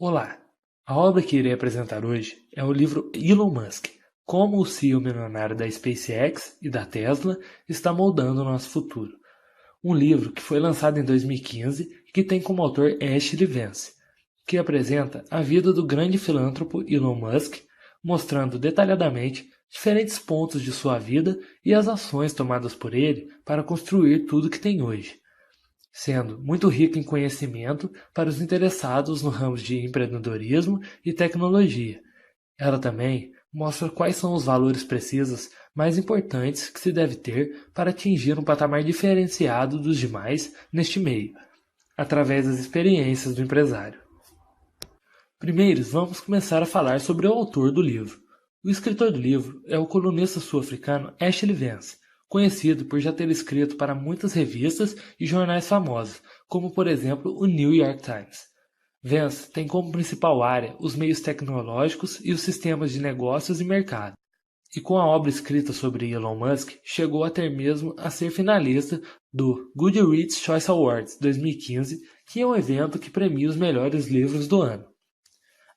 Olá! A obra que irei apresentar hoje é o livro Elon Musk, como o CEO milionário da SpaceX e da Tesla está moldando o nosso futuro. Um livro que foi lançado em 2015 e que tem como autor Ashley Vance, que apresenta a vida do grande filântropo Elon Musk, mostrando detalhadamente diferentes pontos de sua vida e as ações tomadas por ele para construir tudo que tem hoje, sendo muito rico em conhecimento para os interessados no ramo de empreendedorismo e tecnologia. Ela também mostra quais são os valores precisos mais importantes que se deve ter para atingir um patamar diferenciado dos demais neste meio, através das experiências do empresário. Primeiro, vamos começar a falar sobre o autor do livro. O escritor do livro é o colunista sul-africano Ashley Vance, conhecido por já ter escrito para muitas revistas e jornais famosos, como por exemplo o New York Times. Vance tem como principal área os meios tecnológicos e os sistemas de negócios e mercado. E com a obra escrita sobre Elon Musk, chegou até mesmo a ser finalista do Goodreads Choice Awards 2015, que é um evento que premia os melhores livros do ano.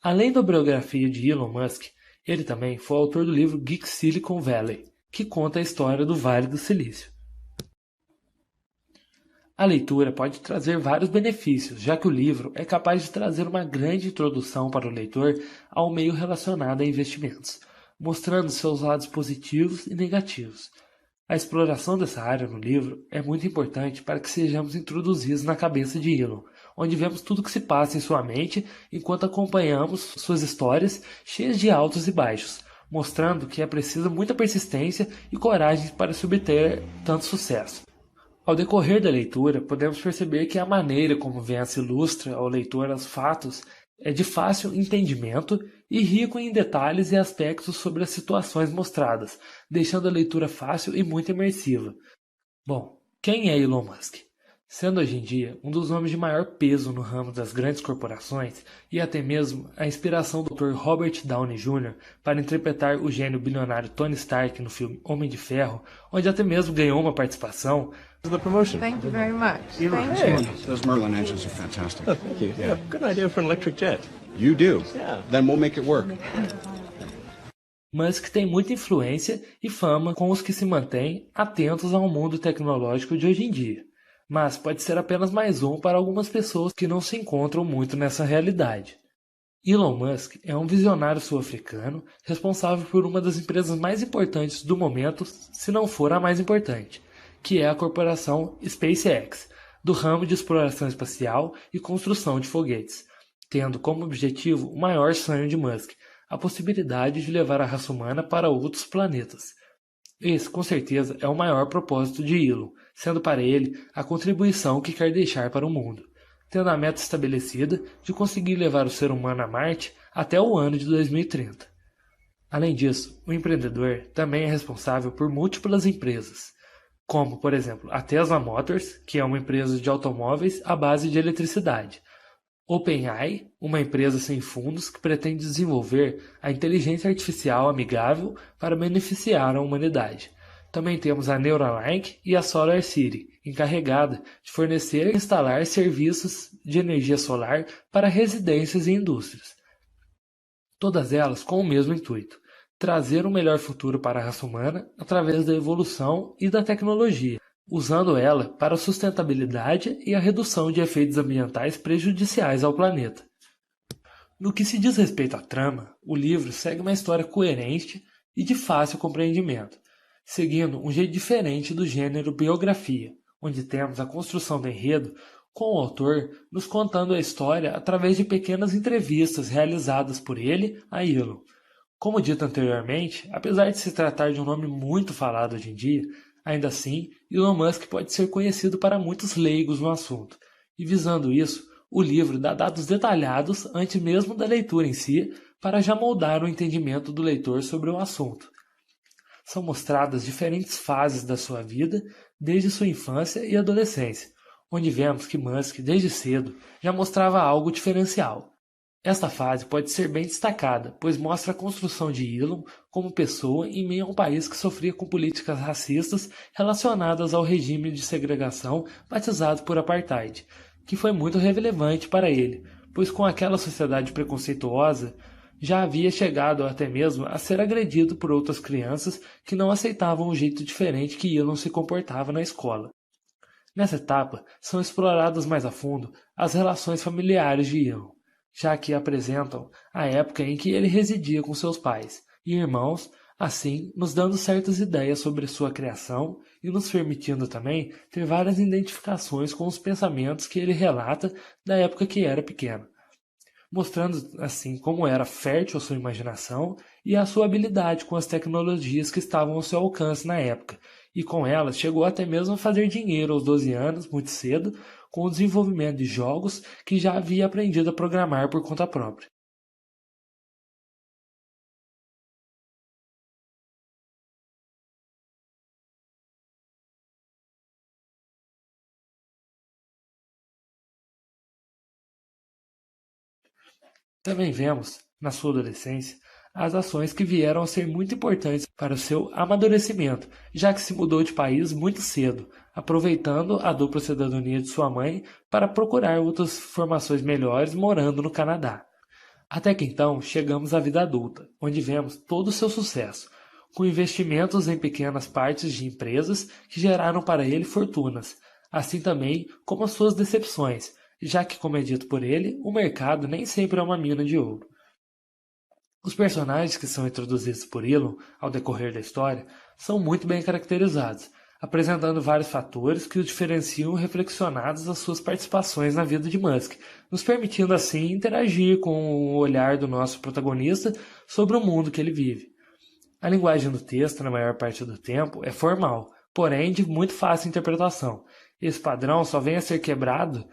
Além da biografia de Elon Musk, ele também foi autor do livro Geek Silicon Valley, que conta a história do Vale do Silício. A leitura pode trazer vários benefícios, já que o livro é capaz de trazer uma grande introdução para o leitor ao meio relacionado a investimentos, mostrando seus lados positivos e negativos. A exploração dessa área no livro é muito importante para que sejamos introduzidos na cabeça de Elon, onde vemos tudo o que se passa em sua mente enquanto acompanhamos suas histórias cheias de altos e baixos, mostrando que é preciso muita persistência e coragem para se obter tanto sucesso. Ao decorrer da leitura, podemos perceber que a maneira como Vance ilustra ao leitor os fatos é de fácil entendimento e rico em detalhes e aspectos sobre as situações mostradas, deixando a leitura fácil e muito imersiva. Bom, quem é Elon Musk? Sendo hoje em dia um dos homens de maior peso no ramo das grandes corporações e até mesmo a inspiração do Dr. Robert Downey Jr. para interpretar o gênio bilionário Tony Stark no filme Homem de Ferro, onde até mesmo ganhou uma participação. The promotion. Thank you very much. Those Merlin engines are fantastic. Oh, thank you. Yeah, good idea for an electric jet. You do? Yeah. Then we'll make it work. Musk tem muita influência e fama com os que se mantêm atentos ao mundo tecnológico de hoje em dia, mas pode ser apenas mais um para algumas pessoas que não se encontram muito nessa realidade. Elon Musk é um visionário sul-africano responsável por uma das empresas mais importantes do momento, se não for a mais importante, que é a corporação SpaceX, do ramo de exploração espacial e construção de foguetes, tendo como objetivo o maior sonho de Musk, a possibilidade de levar a raça humana para outros planetas. Esse, com certeza, é o maior propósito de Elon, sendo para ele a contribuição que quer deixar para o mundo, tendo a meta estabelecida de conseguir levar o ser humano a Marte até o ano de 2030. Além disso, o empreendedor também é responsável por múltiplas empresas, como, por exemplo, a Tesla Motors, que é uma empresa de automóveis à base de eletricidade, OpenAI, uma empresa sem fundos que pretende desenvolver a inteligência artificial amigável para beneficiar a humanidade. Também temos a Neuralink e a SolarCity, encarregada de fornecer e instalar serviços de energia solar para residências e indústrias. Todas elas com o mesmo intuito: trazer um melhor futuro para a raça humana através da evolução e da tecnologia, usando ela para a sustentabilidade e a redução de efeitos ambientais prejudiciais ao planeta. No que se diz respeito à trama, o livro segue uma história coerente e de fácil compreendimento, seguindo um jeito diferente do gênero biografia, onde temos a construção do enredo com o autor nos contando a história através de pequenas entrevistas realizadas por ele a Elon. Como dito anteriormente, apesar de se tratar de um nome muito falado hoje em dia, ainda assim, Elon Musk pode ser conhecido para muitos leigos no assunto, e visando isso, o livro dá dados detalhados antes mesmo da leitura em si, para já moldar o entendimento do leitor sobre o assunto. São mostradas diferentes fases da sua vida, desde sua infância e adolescência, onde vemos que Musk, desde cedo, já mostrava algo diferencial. Esta fase pode ser bem destacada, pois mostra a construção de Elon como pessoa em meio a um país que sofria com políticas racistas relacionadas ao regime de segregação batizado por Apartheid, que foi muito relevante para ele, pois com aquela sociedade preconceituosa, já havia chegado até mesmo a ser agredido por outras crianças que não aceitavam o jeito diferente que Elon se comportava na escola. Nessa etapa, são exploradas mais a fundo as relações familiares de Elon, já que apresentam a época em que ele residia com seus pais e irmãos, assim nos dando certas ideias sobre sua criação e nos permitindo também ter várias identificações com os pensamentos que ele relata da época que era pequeno, mostrando assim como era fértil a sua imaginação e a sua habilidade com as tecnologias que estavam ao seu alcance na época, e com elas chegou até mesmo a fazer dinheiro aos 12 anos, muito cedo, com o desenvolvimento de jogos que já havia aprendido a programar por conta própria. Também vemos, na sua adolescência, as ações que vieram a ser muito importantes para o seu amadurecimento, já que se mudou de país muito cedo, aproveitando a dupla cidadania de sua mãe para procurar outras formações melhores morando no Canadá. Até que então chegamos à vida adulta, onde vemos todo o seu sucesso, com investimentos em pequenas partes de empresas que geraram para ele fortunas, assim também como as suas decepções, já que, como é dito por ele, o mercado nem sempre é uma mina de ouro. Os personagens que são introduzidos por Elon ao decorrer da história são muito bem caracterizados, apresentando vários fatores que o diferenciam reflexionados as suas participações na vida de Musk, nos permitindo assim interagir com o olhar do nosso protagonista sobre o mundo que ele vive. A linguagem do texto, na maior parte do tempo, é formal, porém de muito fácil interpretação. Esse padrão só vem a ser quebrado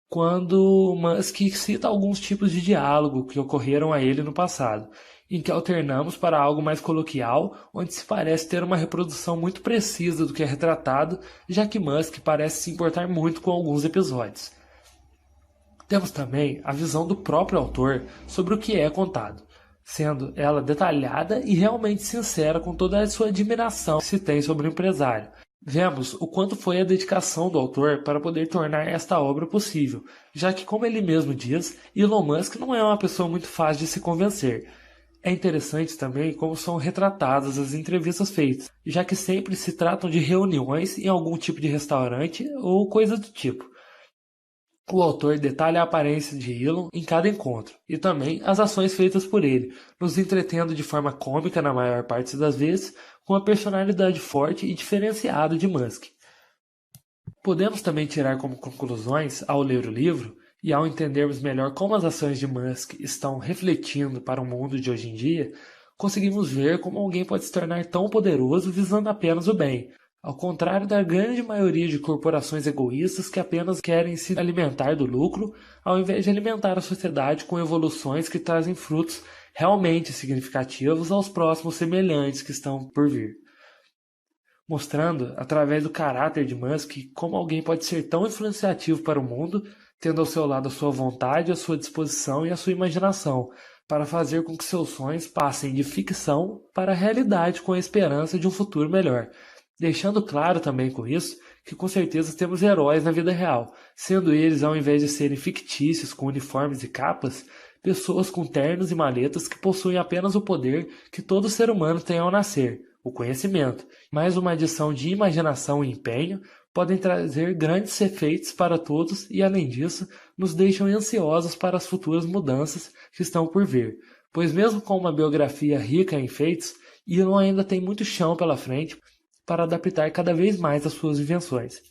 quando Musk cita alguns tipos de diálogo que ocorreram a ele no passado, em que alternamos para algo mais coloquial, onde se parece ter uma reprodução muito precisa do que é retratado, já que Musk parece se importar muito com alguns episódios. Temos também a visão do próprio autor sobre o que é contado, sendo ela detalhada e realmente sincera com toda a sua admiração que se tem sobre o empresário. Vemos o quanto foi a dedicação do autor para poder tornar esta obra possível, já que, como ele mesmo diz, Elon Musk não é uma pessoa muito fácil de se convencer. É interessante também como são retratadas as entrevistas feitas, já que sempre se tratam de reuniões em algum tipo de restaurante ou coisa do tipo. O autor detalha a aparência de Elon em cada encontro, e também as ações feitas por ele, nos entretendo de forma cômica na maior parte das vezes, com a personalidade forte e diferenciada de Musk. Podemos também tirar como conclusões, ao ler o livro, e ao entendermos melhor como as ações de Musk estão refletindo para o mundo de hoje em dia, conseguimos ver como alguém pode se tornar tão poderoso visando apenas o bem, ao contrário da grande maioria de corporações egoístas que apenas querem se alimentar do lucro, ao invés de alimentar a sociedade com evoluções que trazem frutos realmente significativos aos próximos semelhantes que estão por vir. Mostrando, através do caráter de Musk, como alguém pode ser tão influenciativo para o mundo, tendo ao seu lado a sua vontade, a sua disposição e a sua imaginação, para fazer com que seus sonhos passem de ficção para a realidade com a esperança de um futuro melhor. Deixando claro também com isso que com certeza temos heróis na vida real, sendo eles, ao invés de serem fictícios com uniformes e capas, pessoas com ternos e maletas que possuem apenas o poder que todo ser humano tem ao nascer, o conhecimento. Mais uma adição de imaginação e empenho podem trazer grandes efeitos para todos e, além disso, nos deixam ansiosos para as futuras mudanças que estão por vir, pois mesmo com uma biografia rica em feitos, Elon ainda tem muito chão pela frente para adaptar cada vez mais as suas invenções.